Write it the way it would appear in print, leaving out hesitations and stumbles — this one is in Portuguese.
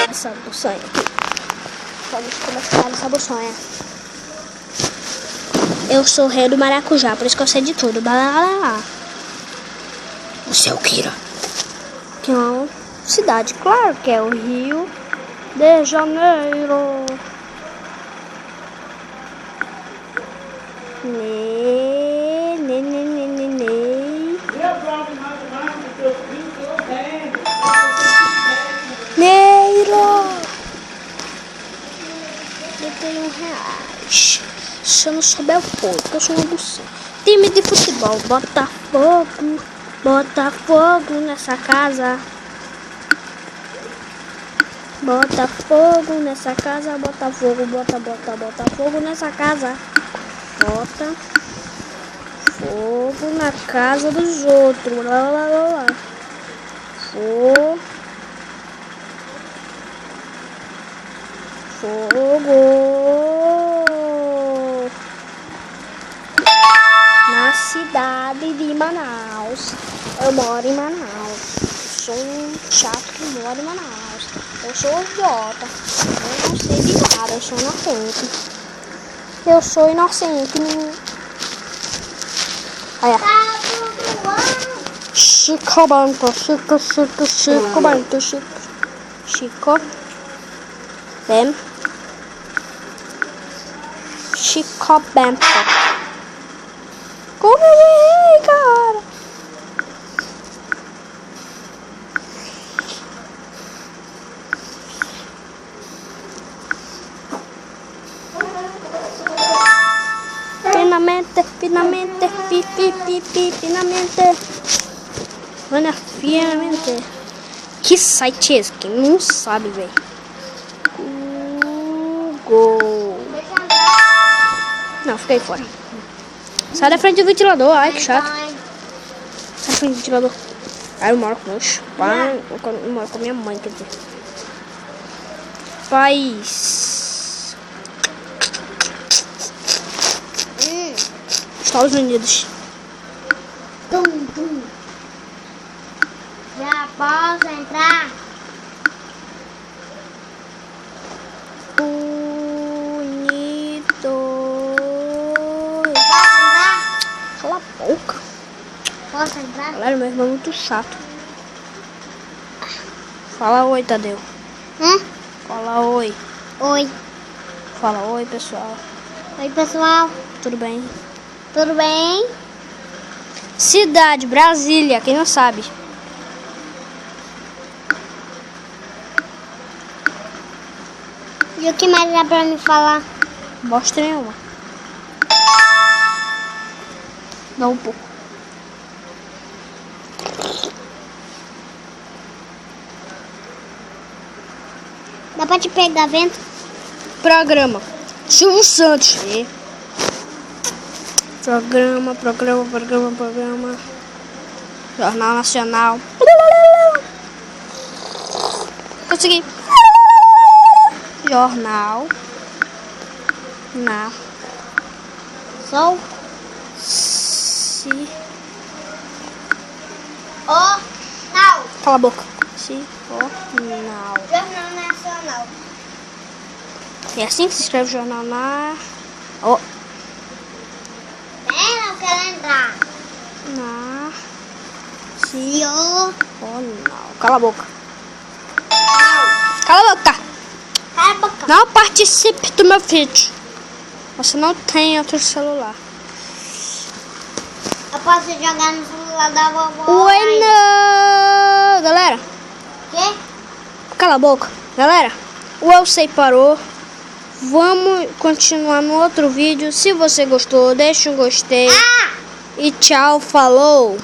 essa buçanha aqui. Vamos começar essa buçanha. Eu sou o rei do maracujá, por isso que eu sei de tudo. Você é o Kira? Que é uma cidade, claro que é o Rio de Janeiro. Neiro. Eu tenho R$1. Se eu não souber o povo, porque eu sou uma buceta. Time de futebol, Botafogo. Botafogo nessa casa. Bota fogo nessa casa. Bota fogo, bota fogo nessa casa. Bota fogo na casa dos outros. Lá, lá, lá, lá. Fogo na cidade de Manaus. Eu moro em Manaus. Sou um chato que mora em Manaus. Eu sou idiota. Eu não sei de nada. Eu sou inocente. Eu sou inocente. Olha. Chico Bento. Chico Bento. Chico Bento. Como eu errei, cara. Finalmente. Que site é esse? Quem não sabe, velho. Google. Não, fiquei fora. Sai da frente do ventilador. Ai, que chato. Sai da frente do ventilador. Aí eu moro com meus pais. Eu moro com minha mãe, quer dizer. País. Estados Unidos. Já posso entrar? Bonito. Posso entrar? Cala a boca. Posso entrar? Galera, meu irmão é muito chato. Fala oi, Tadeu. Fala oi. Oi. Fala oi, pessoal. Oi, pessoal. Tudo bem? Tudo bem? Cidade, Brasília, quem não sabe? E o que mais dá pra me falar? Bosta nenhuma. Dá um pouco. Dá pra te pegar vento? Programa. Silvio Santos. Programa. Jornal Nacional. Consegui. Jornal na Sol. Não. Cala a boca. Jornal. Jornal Nacional. É assim que se escreve jornal na. Não quero entrar. Na. Não. Cala a boca. Cala a boca. Cala a boca. Não participe do meu vídeo. Você não tem outro celular. Eu posso jogar no celular da vovó. Oi, não. Galera. Quê? Cala a boca. Galera, o Eu Sei parou. Vamos continuar no outro vídeo. Se você gostou, deixa um gostei. E tchau, falou.